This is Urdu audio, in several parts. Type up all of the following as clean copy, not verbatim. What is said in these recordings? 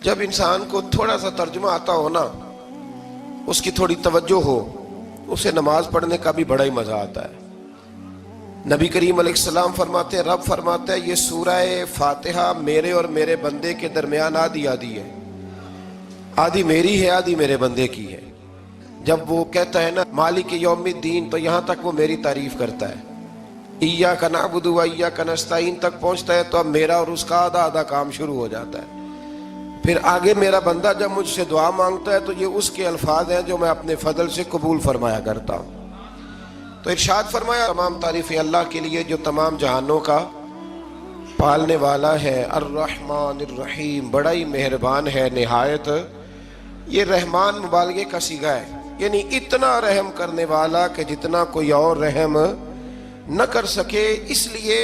جب انسان کو تھوڑا سا ترجمہ آتا ہو نا، اس کی تھوڑی توجہ ہو، اسے نماز پڑھنے کا بھی بڑا ہی مزہ آتا ہے۔ نبی کریم علیہ السلام فرماتے ہیں، رب فرماتا ہے یہ سورہ فاتحہ میرے اور میرے بندے کے درمیان آدھی آدھی ہے، آدھی میری ہے آدھی میرے بندے کی ہے۔ جب وہ کہتا ہے نا مالک یوم الدین، تو یہاں تک وہ میری تعریف کرتا ہے، ایاک نعبد و ایاک نستعین تک پہنچتا ہے تو اب میرا اور اس کا آدھا آدھا کام شروع ہو جاتا ہے۔ پھر آگے میرا بندہ جب مجھ سے دعا مانگتا ہے تو یہ اس کے الفاظ ہیں جو میں اپنے فضل سے قبول فرمایا کرتا ہوں۔ تو ارشاد فرمایا تمام تعریفیں اللہ کے لیے جو تمام جہانوں کا پالنے والا ہے، الرحمن الرحیم، بڑا ہی مہربان ہے نہایت۔ یہ رحمان مبالغے کا صیغہ ہے، یعنی اتنا رحم کرنے والا کہ جتنا کوئی اور رحم نہ کر سکے، اس لیے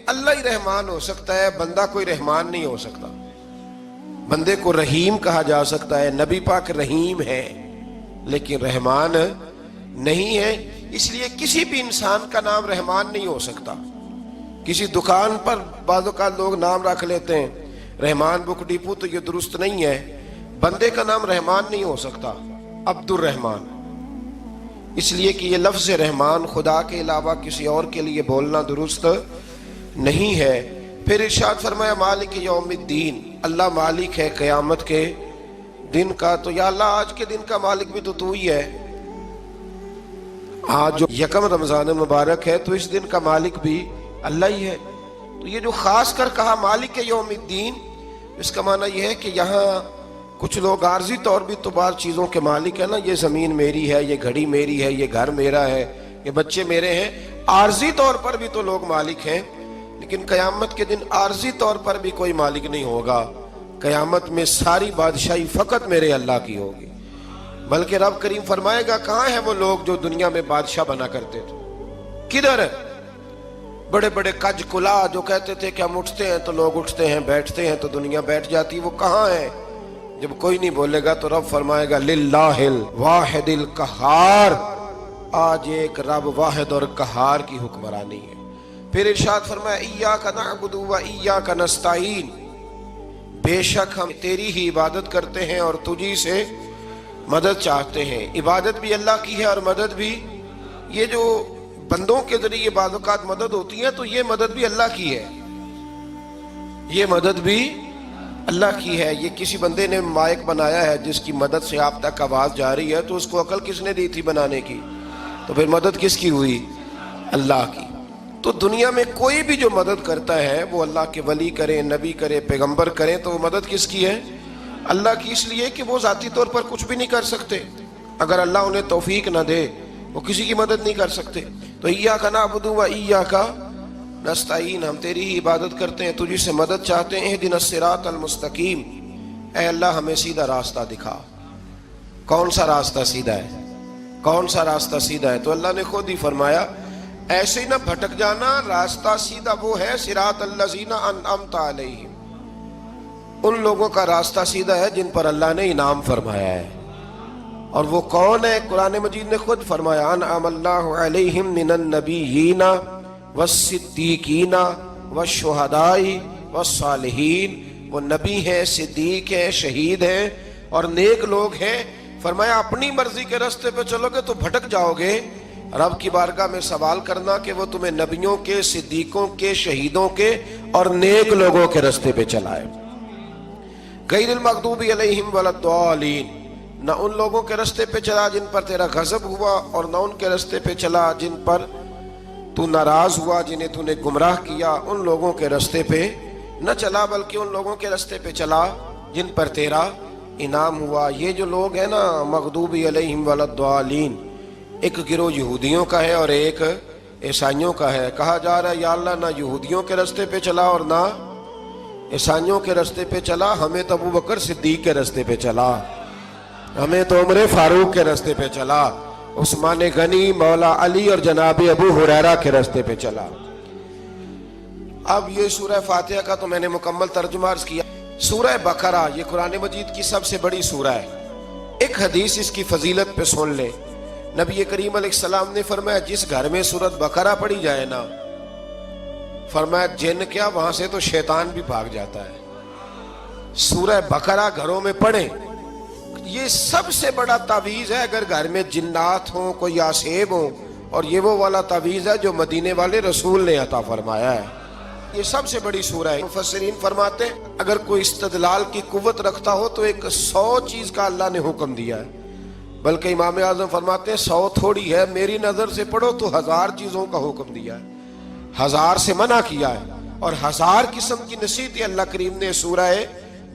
اللہ ہی رحمان ہو سکتا ہے، بندہ کوئی رحمان نہیں ہو سکتا۔ بندے کو رحیم کہا جا سکتا ہے، نبی پاک رحیم ہے لیکن رحمان نہیں ہے، اس لیے کسی بھی انسان کا نام رحمان نہیں ہو سکتا۔ کسی دکان پر بعض اوقات لوگ نام رکھ لیتے ہیں رحمان بک ڈپو، تو یہ درست نہیں ہے۔ بندے کا نام رحمان نہیں ہو سکتا، عبد الرحمان، اس لیے کہ یہ لفظ رحمان خدا کے علاوہ کسی اور کے لیے بولنا درست نہیں ہے۔ پھر ارشاد فرمایا مالک یوم الدین، اللہ مالک ہے قیامت کے دن کا۔ تو یا اللہ آج کے دن کا مالک بھی تو ہی ہے، آج جو یکم رمضان مبارک ہے تو اس دن کا مالک بھی اللہ ہی ہے۔ تو یہ جو خاص کر کہا مالک یوم الدین، اس کا معنی یہ ہے کہ یہاں کچھ لوگ عارضی طور بھی تو بعض چیزوں کے مالک ہیں نا، یہ زمین میری ہے، یہ گھڑی میری ہے، یہ گھر میرا ہے، یہ بچے میرے ہیں، عارضی طور پر بھی تو لوگ مالک ہیں۔ لیکن قیامت کے دن عارضی طور پر بھی کوئی مالک نہیں ہوگا، قیامت میں ساری بادشاہی فقط میرے اللہ کی ہوگی۔ بلکہ رب کریم فرمائے گا کہاں ہیں وہ لوگ جو دنیا میں بادشاہ بنا کرتے تھے، کدھر؟ بڑے بڑے کج کلا جو کہتے تھے کہ ہم اٹھتے ہیں تو لوگ اٹھتے ہیں، بیٹھتے ہیں تو دنیا بیٹھ جاتی، وہ کہاں ہیں؟ جب کوئی نہیں بولے گا تو رب فرمائے گا للہ الواحد القہار، آج ایک رب واحد اور قہار کی حکمرانی ہے۔ پھر ارشاد فرمایا ایاک نعبد و ایاک نستعین، بے شک ہم تیری ہی عبادت کرتے ہیں اور تجھی سے مدد چاہتے ہیں۔ عبادت بھی اللہ کی ہے اور مدد بھی، یہ جو بندوں کے ذریعے بعض اوقات مدد ہوتی ہے تو یہ مدد بھی اللہ کی ہے، یہ مدد بھی اللہ کی ہے۔ یہ کسی بندے نے مائک بنایا ہے جس کی مدد سے آپ تک آواز جا رہی ہے، تو اس کو عقل کس نے دی تھی بنانے کی؟ تو پھر مدد کس کی ہوئی؟ اللہ کی۔ تو دنیا میں کوئی بھی جو مدد کرتا ہے وہ اللہ کے ولی کریں، نبی کرے، پیغمبر کریں، تو وہ مدد کس کی ہے؟ اللہ کی، اس لیے کہ وہ ذاتی طور پر کچھ بھی نہیں کر سکتے، اگر اللہ انہیں توفیق نہ دے وہ کسی کی مدد نہیں کر سکتے۔ تو ایاک نعبد و ایاک نستعین، ہم تیری ہی عبادت کرتے ہیں، تجھی سے مدد چاہتے ہیں۔ اہدنا الصراط المستقیم، اے اللہ ہمیں سیدھا راستہ دکھا۔ کون سا راستہ سیدھا ہے؟ کون سا راستہ سیدھا ہے؟ تو اللہ نے خود ہی فرمایا ایسے ہی نہ بھٹک جانا، راستہ سیدھا وہ ہے صراط الذین انعمت علیہم، ان لوگوں کا راستہ سیدھا ہے جن پر اللہ نے انعام فرمایا ہے۔ اور وہ کون ہے؟ قرآن مجید نے خود فرمایا انعم اللہ علیہم من النبیین والصدیقین والشہداء والصالحین، وہ نبی ہیں، صدیق ہیں، شہید ہیں اور نیک لوگ ہیں۔ فرمایا اپنی مرضی کے راستے پہ چلو گے تو بھٹک جاؤ گے، رب کی بارگاہ میں سوال کرنا کہ وہ تمہیں نبیوں کے، صدیقوں کے، شہیدوں کے اور نیک لوگوں کے راستے پہ چلائے۔ غیر المغضوب علیہم ولا الضالین، نہ ان لوگوں کے راستے پہ چلا جن پر تیرا غضب ہوا، اور نہ ان کے راستے پہ چلا جن پر تو ناراض ہوا، جنہیں تو نے گمراہ کیا، ان لوگوں کے راستے پہ نہ چلا، بلکہ ان لوگوں کے راستے پہ چلا جن پر تیرا انعام ہوا۔ یہ جو لوگ ہیں نا مغضوب علیہم ولا الضالین، ایک گروہ یہودیوں کا ہے اور ایک عیسائیوں کا ہے۔ کہا جا رہا ہے یا اللہ نہ یہودیوں کے راستے پہ چلا اور نہ عیسائیوں کے راستے پہ چلا، ہمیں تو ابو بکر صدیق کے راستے پہ چلا، ہمیں تو عمر فاروق کے راستے پہ چلا، عثمان غنی، مولا علی اور جناب ابو ہریرہ کے راستے پہ چلا۔ اب یہ سورہ فاتحہ کا تو میں نے مکمل ترجمہ عرض کیا۔ سورہ بقرہ یہ قرآن مجید کی سب سے بڑی سورہ ہے۔ ایک حدیث اس کی فضیلت پہ سن لیں۔ نبی کریم علیہ السلام نے فرمایا جس گھر میں سورۃ بقرہ پڑھی جائے نا، فرمایا جن کیا وہاں سے تو شیطان بھی بھاگ جاتا ہے۔ سورہ بقرہ گھروں میں پڑھیں. یہ سب سے بڑا تعویذ ہے اگر گھر میں جنات ہوں, کوئی آسیب ہوں, اور یہ وہ والا تعویذ ہے جو مدینے والے رسول نے عطا فرمایا ہے. یہ سب سے بڑی سورہ ہے. مفسرین فرماتے ہیں اگر کوئی استدلال کی قوت رکھتا ہو تو ایک 100 چیز کا اللہ نے حکم دیا ہے, بلکہ امام اعظم فرماتے ہیں 100 تھوڑی ہے, میری نظر سے پڑھو تو 1000 چیزوں کا حکم دیا ہے, 1000 سے منع کیا ہے, اور 1000 قسم کی نصیحتیں اللہ کریم نے سورہ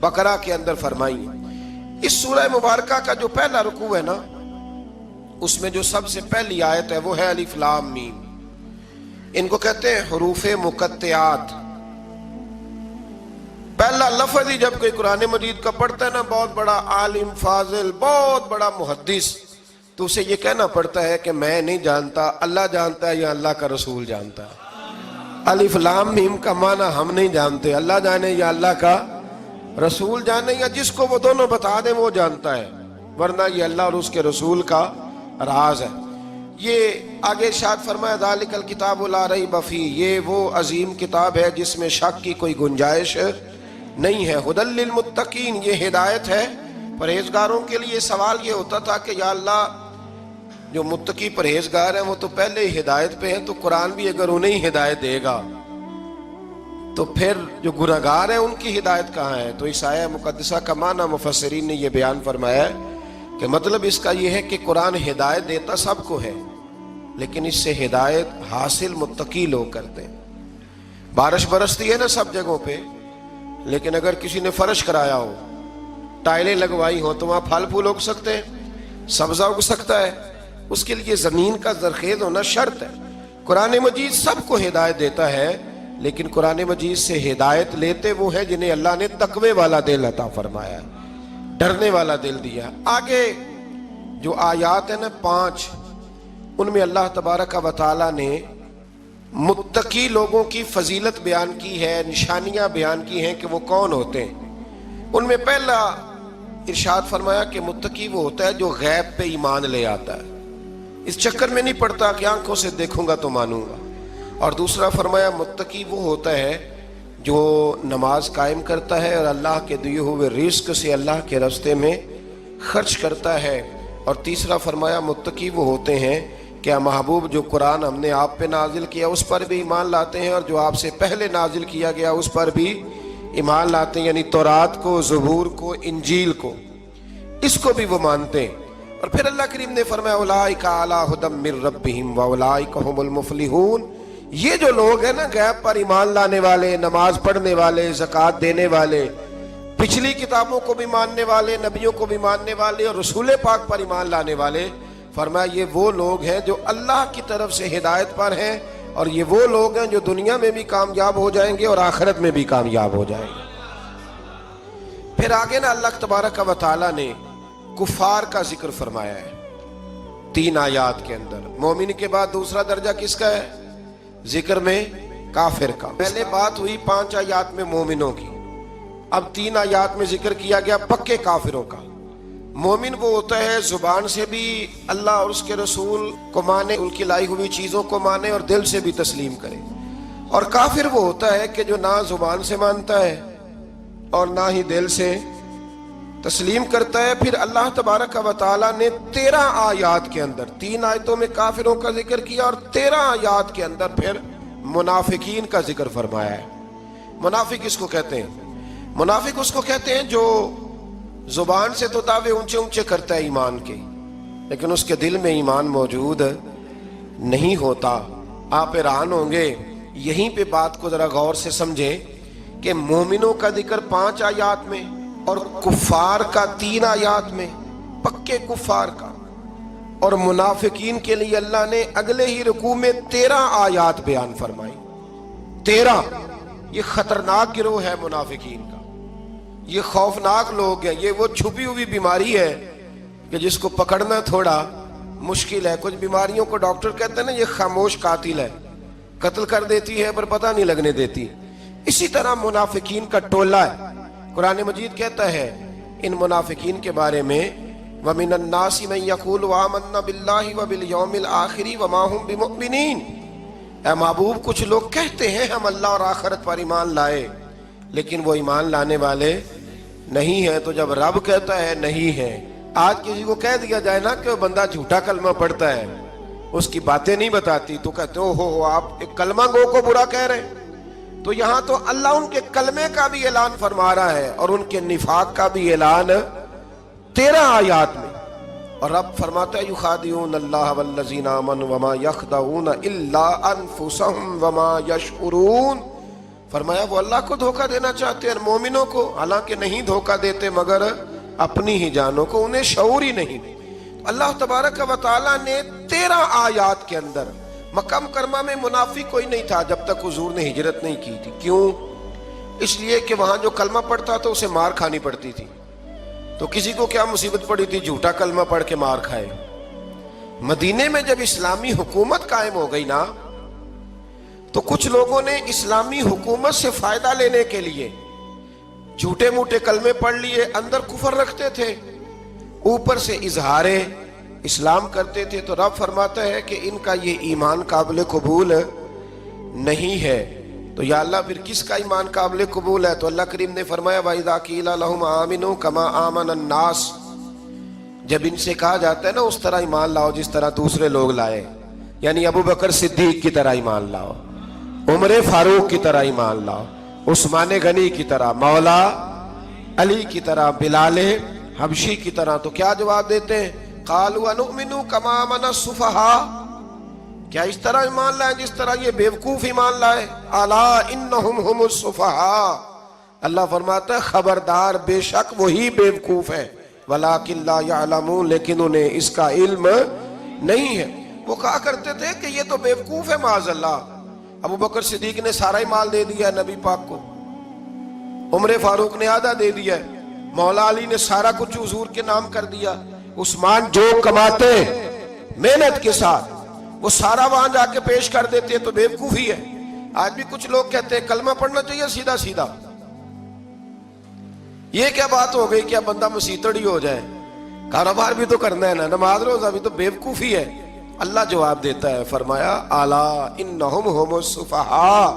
بقرہ کے اندر فرمائی. اس سورہ مبارکہ کا جو پہلا رکوع ہے نا, اس میں جو سب سے پہلی آیت ہے وہ ہے الف لام میم. ان کو کہتے ہیں حروف مقطعات. پہلا لفظ ہی جب کوئی قرآن مجید کا پڑھتا ہے نا, بہت بڑا عالم فاضل, بہت بڑا محدث, تو اسے یہ کہنا پڑتا ہے کہ میں نہیں جانتا, اللہ جانتا ہے یا اللہ کا رسول جانتا ہے. الف لام میم کا معنی ہم نہیں جانتے, اللہ جانے یا اللہ کا رسول جانے, یا جس کو وہ دونوں بتا دیں وہ جانتا ہے, ورنہ یہ اللہ اور اس کے رسول کا راز ہے. یہ آگے ارشاد فرمایا ذالک الکتاب لا ریب فیہ, یہ وہ عظیم کتاب ہے جس میں شک کی کوئی گنجائش نہیں ہے. ھدی للمتقین, یہ ہدایت ہے پرہیزگاروں کے لیے. سوال یہ ہوتا تھا کہ یا اللہ جو متقی پرہیزگار ہیں وہ تو پہلے ہی ہدایت پہ ہیں, تو قرآن بھی اگر انہیں ہدایت دے گا تو پھر جو گناہگار ہیں ان کی ہدایت کہاں ہے؟ تو اس آیہ مقدسہ کا معنی مفسرین نے یہ بیان فرمایا ہے کہ مطلب اس کا یہ ہے کہ قرآن ہدایت دیتا سب کو ہے, لیکن اس سے ہدایت حاصل متقی لوگ کرتے ہیں. بارش برستی ہے نا سب جگہوں پہ, لیکن اگر کسی نے فرش کرایا ہو, ٹائلیں لگوائی ہو, تو وہاں پھل پھول اگ سکتے ہیں, سبزہ اگ سکتا ہے. اس کے لیے زمین کا زرخیز ہونا شرط ہے. قرآن مجید سب کو ہدایت دیتا ہے, لیکن قرآن مجید سے ہدایت لیتے وہ ہیں جنہیں اللہ نے تقوی والا دل عطا فرمایا ہے, ڈرنے والا دل دیا. آگے جو آیات ہیں نا 5, ان میں اللہ تبارک و تعالی نے متقی لوگوں کی فضیلت بیان کی ہے, نشانیاں بیان کی ہیں کہ وہ کون ہوتے ہیں. ان میں پہلا ارشاد فرمایا کہ متقی وہ ہوتا ہے جو غیب پہ ایمان لے آتا ہے, اس چکر میں نہیں پڑتا کہ آنکھوں سے دیکھوں گا تو مانوں گا. اور دوسرا فرمایا متقی وہ ہوتا ہے جو نماز قائم کرتا ہے اور اللہ کے دیے ہوئے رزق سے اللہ کے راستے میں خرچ کرتا ہے. اور تیسرا فرمایا متقی وہ ہوتے ہیں کہ محبوب جو قرآن ہم نے آپ پہ نازل کیا اس پر بھی ایمان لاتے ہیں, اور جو آپ سے پہلے نازل کیا گیا اس پر بھی ایمان لاتے ہیں, یعنی تورات کو, زبور کو, انجیل کو, اس کو بھی وہ مانتے ہیں. اور پھر اللہ کریم نے فرمایا اولئک علی ھدی من ربہم واولئک ھم المفلحون. یہ جو لوگ ہیں نا غیب پر ایمان لانے والے, نماز پڑھنے والے, زکوٰۃ دینے والے, پچھلی کتابوں کو بھی ماننے والے, نبیوں کو بھی ماننے والے, اور رسول پاک پر ایمان لانے والے, فرمایا یہ وہ لوگ ہیں جو اللہ کی طرف سے ہدایت پر ہیں, اور یہ وہ لوگ ہیں جو دنیا میں بھی کامیاب ہو جائیں گے اور آخرت میں بھی کامیاب ہو جائیں گے. پھر آگے نا اللہ تبارک و تعالی نے کفار کا ذکر فرمایا ہے 3 آیات کے اندر. مومن کے بعد دوسرا درجہ کس کا ہے ذکر میں؟ کافر کا. پہلے بات ہوئی 5 آیات میں مومنوں کی, اب 3 آیات میں ذکر کیا گیا پکے کافروں کا. مومن وہ ہوتا ہے زبان سے بھی اللہ اور اس کے رسول کو مانے, ان کی لائی ہوئی چیزوں کو مانے اور دل سے بھی تسلیم کرے. اور کافر وہ ہوتا ہے کہ جو نہ زبان سے مانتا ہے اور نہ ہی دل سے تسلیم کرتا ہے. پھر اللہ تبارک و تعالیٰ نے 13 آیات کے اندر 3 آیتوں میں کافروں کا ذکر کیا, اور 13 آیات کے اندر پھر منافقین کا ذکر فرمایا ہے. منافق اس کو کہتے ہیں, منافق اس کو کہتے ہیں جو زبان سے تو دعوے اونچے اونچے کرتا ہے ایمان کے, لیکن اس کے دل میں ایمان موجود نہیں ہوتا. آپ حیران ہوں گے, یہیں پہ بات کو ذرا غور سے سمجھیں کہ مومنوں کا ذکر 5 آیات میں اور کفار کا 3 آیات میں, پکے کفار کا, اور منافقین کے لیے اللہ نے اگلے ہی رکوع میں 13 آیات بیان فرمائی. 13. یہ خطرناک گروہ ہے منافقین کا, یہ خوفناک لوگ ہیں. یہ وہ چھپی ہوئی بیماری ہے کہ جس کو پکڑنا تھوڑا مشکل ہے. کچھ بیماریوں کو ڈاکٹر کہتے ہیں نا یہ خاموش قاتل ہے, قتل کر دیتی ہے پر پتہ نہیں لگنے دیتی. اسی طرح منافقین کا ٹولہ ہے. قرآن مجید کہتا ہے ان منافقین کے بارے میں وَمِنَ النَّاسِ مَن يَقُولُ آمَنَّا بِاللَّهِ وَبِالْيَوْمِ الْآخِرِ وَمَا هُمْ بِمُؤْمِنِينَ. اے محبوب کچھ لوگ کہتے ہیں ہم اللہ اور آخرت پر ایمان لائے, لیکن وہ ایمان لانے والے نہیں ہے تو جب رب کہتا ہے نہیں ہے، آج کسی کو کہہ دیا جائے نا کہ وہ بندہ جھوٹا کلمہ پڑھتا ہے، اس کی باتیں نہیں بتاتی، تو کہتے ہو آپ ایک کلمہ گو کو برا کہہ رہے ہیں۔ تو یہاں تو اللہ ان کے کلمے کا بھی اعلان فرما رہا ہے اور ان کے نفاق کا بھی اعلان 13 آیات میں۔ اور رب فرماتا ہے یخادعون اللہ والذین آمنوا وما یخدعون الا انفسهم وما یشعرون، فرمایا وہ اللہ کو دھوکہ دینا چاہتے ہیں مومنوں کو، حالانکہ نہیں دھوکہ دیتے مگر اپنی ہی جانوں کو، انہیں شعور ہی نہیں۔ اللہ تبارک و تعالیٰ نے 13 آیات کے اندر مکہ مکرمہ میں منافق کوئی نہیں تھا جب تک حضور نے ہجرت نہیں کی تھی۔ کیوں؟ اس لیے کہ وہاں جو کلمہ پڑھتا تھا اسے مار کھانی پڑتی تھی۔ تو کسی کو کیا مصیبت پڑی تھی جھوٹا کلمہ پڑھ کے مار کھائے۔ مدینے میں جب اسلامی حکومت قائم ہو گئی نا، تو کچھ لوگوں نے اسلامی حکومت سے فائدہ لینے کے لیے جھوٹے موٹے کلمے پڑھ لیے، اندر کفر رکھتے تھے، اوپر سے اظہار اسلام کرتے تھے۔ تو رب فرماتا ہے کہ ان کا یہ ایمان قابل قبول نہیں ہے۔ تو یا اللہ پھر کس کا ایمان قابل قبول ہے؟ تو اللہ کریم نے فرمایا وَإِذَا قِيلَ لَهُمْ آمِنُوا كَمَا آمَنَ النَّاسِ، جب ان سے کہا جاتا ہے نا اس طرح ایمان لاؤ جس طرح دوسرے لوگ لائے، یعنی ابو بکر صدیق کی طرح ایمان لاؤ، عمر فاروق کی طرح ایمان لاؤ، عثمان غنی کی طرح، مولا علی کی طرح، بلال حبشی کی طرح، تو کیا جواب دیتے ہیں؟ قالوا نؤمن كما آمن السفهاء، کیا اس طرح ایمان لائے جس طرح یہ بیوقوف ایمان لائے؟ الا انہم هم السفهاء، اللہ فرماتا ہے خبردار بے شک وہی بیوقوف ہے، ولکن لا يعلمون، لیکن انہیں اس کا علم نہیں ہے۔ وہ کہا کرتے تھے کہ یہ تو بیوقوف ہے معاذ اللہ۔ ابو بکر صدیق نے سارا ہی مال دے دیا نبی پاک کو، عمر فاروق نے آدھا دے دیا، مولا علی نے سارا کچھ حضور کے نام کر دیا، عثمان جو کماتے محنت کے ساتھ وہ سارا وہاں جا کے پیش کر دیتے ہیں، تو بیوقوفی ہے۔ آج بھی کچھ لوگ کہتے ہیں کلمہ پڑھنا چاہیے سیدھا سیدھا، یہ کیا بات ہو گئی کہ اب بندہ مسیتڑی ہو جائے، کاروبار بھی تو کرنا ہے نا، نماز روزہ بھی، تو بیوقوفی ہے۔ اللہ جواب دیتا ہے، فرمایا الا انہم هم السفہاء،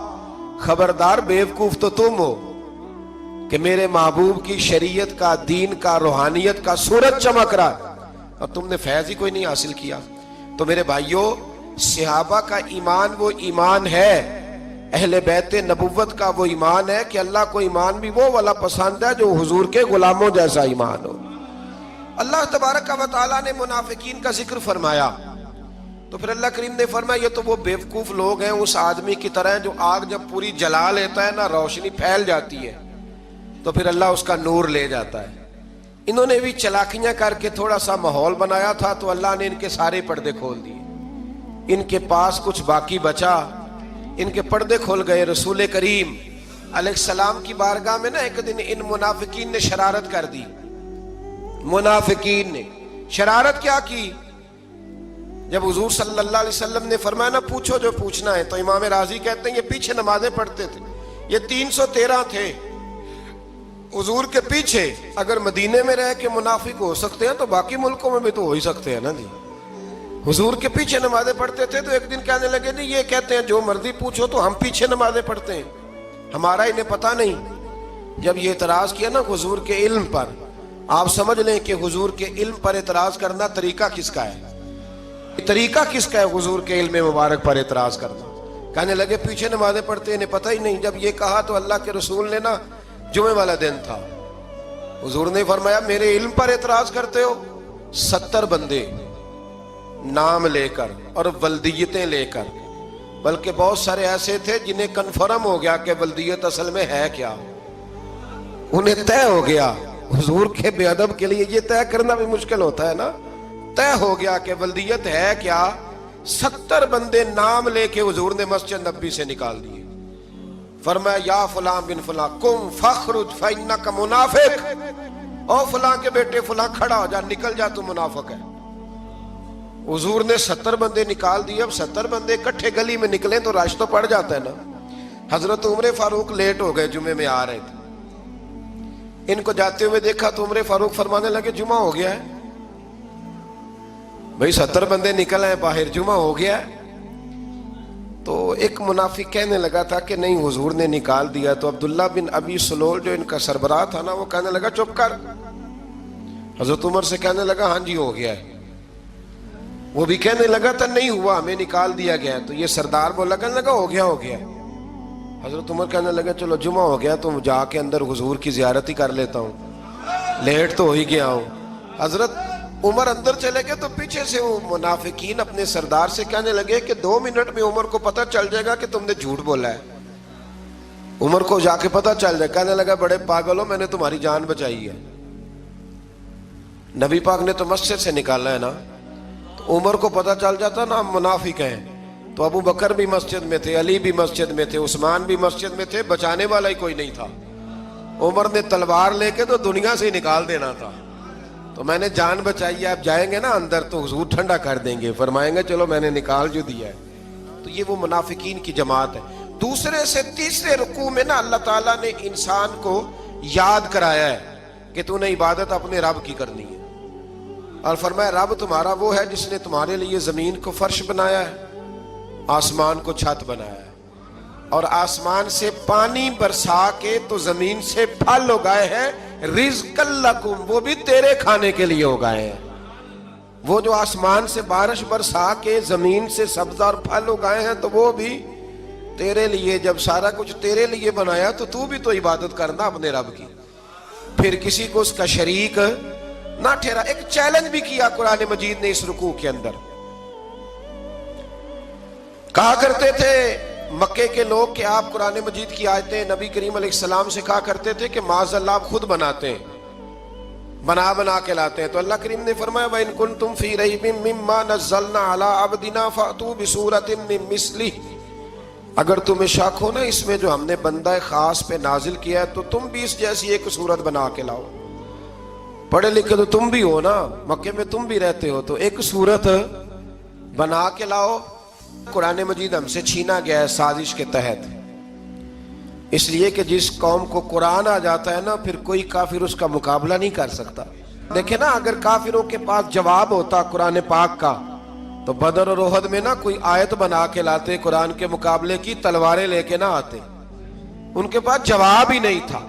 خبردار بیوقوف تو تم ہو کہ میرے محبوب کی شریعت کا، دین کا، روحانیت کا سورج چمک رہا ہے اور تم نے فیض ہی کوئی نہیں حاصل کیا۔ تو میرے بھائیوں، صحابہ کا ایمان وہ ایمان ہے، اہل بیت نبوت کا وہ ایمان ہے کہ اللہ کو ایمان بھی وہ والا پسند ہے جو حضور کے غلاموں جیسا ایمان ہو۔ اللہ تبارک و تعالیٰ نے منافقین کا ذکر فرمایا، تو پھر اللہ کریم نے فرمایا یہ تو وہ بیوقوف لوگ ہیں اس آدمی کی طرح جو آگ جب پوری جلا لیتا ہے نا روشنی پھیل جاتی ہے تو پھر اللہ اس کا نور لے جاتا ہے۔ انہوں نے بھی چلاکیاں کر کے تھوڑا سا ماحول بنایا تھا تو اللہ نے ان کے سارے پردے کھول دیے، ان کے پاس کچھ باقی بچا، ان کے پردے کھول گئے۔ رسول کریم علیہ السلام کی بارگاہ میں نا ایک دن ان منافقین نے شرارت کر دی۔ منافقین نے شرارت کیا کی؟ جب حضور صلی اللہ علیہ وسلم نے فرمایا نا پوچھو جو پوچھنا ہے، تو امام راضی کہتے ہیں یہ پیچھے نمازیں پڑھتے تھے، یہ 313 تھے حضور کے پیچھے۔ اگر مدینے میں رہ کے منافق ہو سکتے ہیں تو باقی ملکوں میں بھی تو ہو ہی سکتے ہیں نا جی۔ حضور کے پیچھے نمازیں پڑھتے تھے تو ایک دن کہنے لگے نہیں یہ کہتے ہیں جو مرضی پوچھو تو ہم پیچھے نمازیں پڑھتے ہیں، ہمارا انہیں پتہ نہیں۔ جب یہ اعتراض کیا نا حضور کے علم پر، آپ سمجھ لیں کہ حضور کے علم پر اعتراض کرنا طریقہ کس کا ہے، طریقہ کس کا ہے حضور کے علم مبارک پر اعتراض کرنا۔ کہنے لگے پیچھے نمازیں پڑھتے انہیں پتہ ہی نہیں۔ جب یہ کہا تو اللہ کے رسول نے نا، جمعے والا دن تھا، حضور نے فرمایا میرے علم پر اعتراض کرتے ہو؟ 70 بندے نام لے کر اور ولدیتیں لے کر، بلکہ بہت سارے ایسے تھے جنہیں کنفرم ہو گیا کہ ولدیت اصل میں ہے کیا، انہیں طے ہو گیا۔ حضور کے بے ادب کے لیے یہ طے کرنا بھی مشکل ہوتا ہے نا، طے ہو گیا کہ ولدیت ہے کیا۔ 70 بندے نام لے کے حضور نے مسجد نبی سے نکال دیے، فرمایا یا فلاں بن فلاں قم فخرج فإنک منافق، او فلاں کے بیٹے فلاں کھڑا ہو جا، نکل جا تو منافق ہے۔ حضور نے 70 بندے نکال دیے۔ اب 70 بندے اکٹھے گلی میں نکلیں تو رش تو پڑ جاتا ہے نا۔ حضرت عمر فاروق لیٹ ہو گئے، جمعے میں آ رہے تھے، ان کو جاتے ہوئے دیکھا تو عمر فاروق فرمانے لگے جمعہ ہو گیا ہے بھئی، 70 بندے نکل آئے باہر، جمعہ ہو گیا ہے۔ تو ایک منافق کہنے لگا تھا کہ نہیں حضور نے نکال دیا. تو عبداللہ بن ابی سلول جو ان کا سربراہ تھا نا، وہ کہنے لگا چپ کر. حضرت عمر سے کہنے لگا ہاں جی ہو گیا ہے. وہ بھی کہنے لگا تھا نہیں ہوا، ہمیں نکال دیا گیا. تو یہ سردار بولا، کہنے لگا ہو گیا ہو گیا. حضرت عمر کہنے لگا چلو جمعہ ہو گیا تو جا کے اندر حضور کی زیارت ہی کر لیتا ہوں، لیٹ تو ہو ہی گیا ہوں. حضرت عمر اندر چلے گئے تو پیچھے سے وہ منافقین اپنے سردار سے کہنے لگے کہ 2 منٹ میں عمر کو پتہ چل جائے گا کہ تم نے جھوٹ بولا ہے. عمر کو جا کے پتہ چل جائے. کہنے لگا بڑے پاگل ہو، میں نے تمہاری جان بچائی ہے. نبی پاک نے تو مسجد سے نکالا ہے نا. تو عمر کو پتہ چل جاتا نا ہم منافق ہیں، تو ابو بکر بھی مسجد میں تھے، علی بھی مسجد میں تھے، عثمان بھی مسجد میں تھے، بچانے والا ہی کوئی نہیں تھا. عمر نے تلوار لے کے تو دنیا سے ہی نکال دینا تھا. تو میں نے جان بچائی ہے، آپ جائیں گے نا اندر تو حضور ٹھنڈا کر دیں گے، فرمائیں گے چلو میں نے نکال جو دیا ہے. تو یہ وہ منافقین کی جماعت ہے. دوسرے سے تیسرے رکوع میں نا اللہ تعالیٰ نے انسان کو یاد کرایا ہے کہ تو نے عبادت اپنے رب کی کرنی ہے. اور فرمایا رب تمہارا وہ ہے جس نے تمہارے لیے زمین کو فرش بنایا ہے، آسمان کو چھت بنایا ہے، اور آسمان سے پانی برسا کے تو زمین سے پھل اگائے ہیں، رزق لکم، وہ بھی تیرے کھانے کے لیے اگائے ہیں. وہ جو آسمان سے بارش برسا کے زمین سے سبز اور پھل اگائے ہیں تو وہ بھی تیرے لیے. جب سارا کچھ تیرے لیے بنایا تو بھی تو عبادت کرنا اپنے رب کی، پھر کسی کو اس کا شریک نہ ٹھہرا. ایک چیلنج بھی کیا قرآن مجید نے اس رکوع کے اندر. کہا کرتے تھے مکے کے لوگ کہ آپ قرآن مجید کی آیتیں نبی کریم علیہ السلام سے کہا کرتے تھے کہ معاذ اللہ آپ خود بناتے ہیں، بنا کے لاتے ہیں. تو اللہ کریم نے فرمایا وَإِن كُنتُمْ فِي رَيْبٍ مِّمَّا نَزَّلْنَا عَلَىٰ عَبْدِنَا فَأْتُوا بِسُورَةٍ مِّن مِّثْلِهِ، اگر تمہیں شک ہو نا اس میں جو ہم نے بندہ خاص پہ نازل کیا ہے تو تم بھی اس جیسی ایک صورت بنا کے لاؤ. پڑھے لکھے تو تم بھی ہو نا، مکے میں تم بھی رہتے ہو، تو ایک صورت بنا کے لاؤ. قرآن مجید ہم سے چھینا گیا ہے سازش کے تحت، اس لیے کہ جس قوم کو قرآن آ جاتا ہے نا پھر کوئی کافر اس کا مقابلہ نہیں کر سکتا. دیکھیں نا اگر کافروں کے پاس جواب ہوتا قرآن پاک کا تو بدر اور احد میں نا کوئی آیت بنا کے لاتے، قرآن کے مقابلے کی تلواریں لے کے نہ آتے. ان کے پاس جواب ہی نہیں تھا.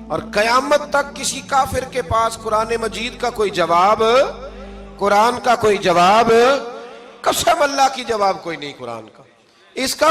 اور قیامت تک کسی کافر کے پاس قرآن مجید کا کوئی جواب، قرآن کا کوئی جواب، قسم اللہ کی جواب کوئی نہیں قرآن کا. اس کا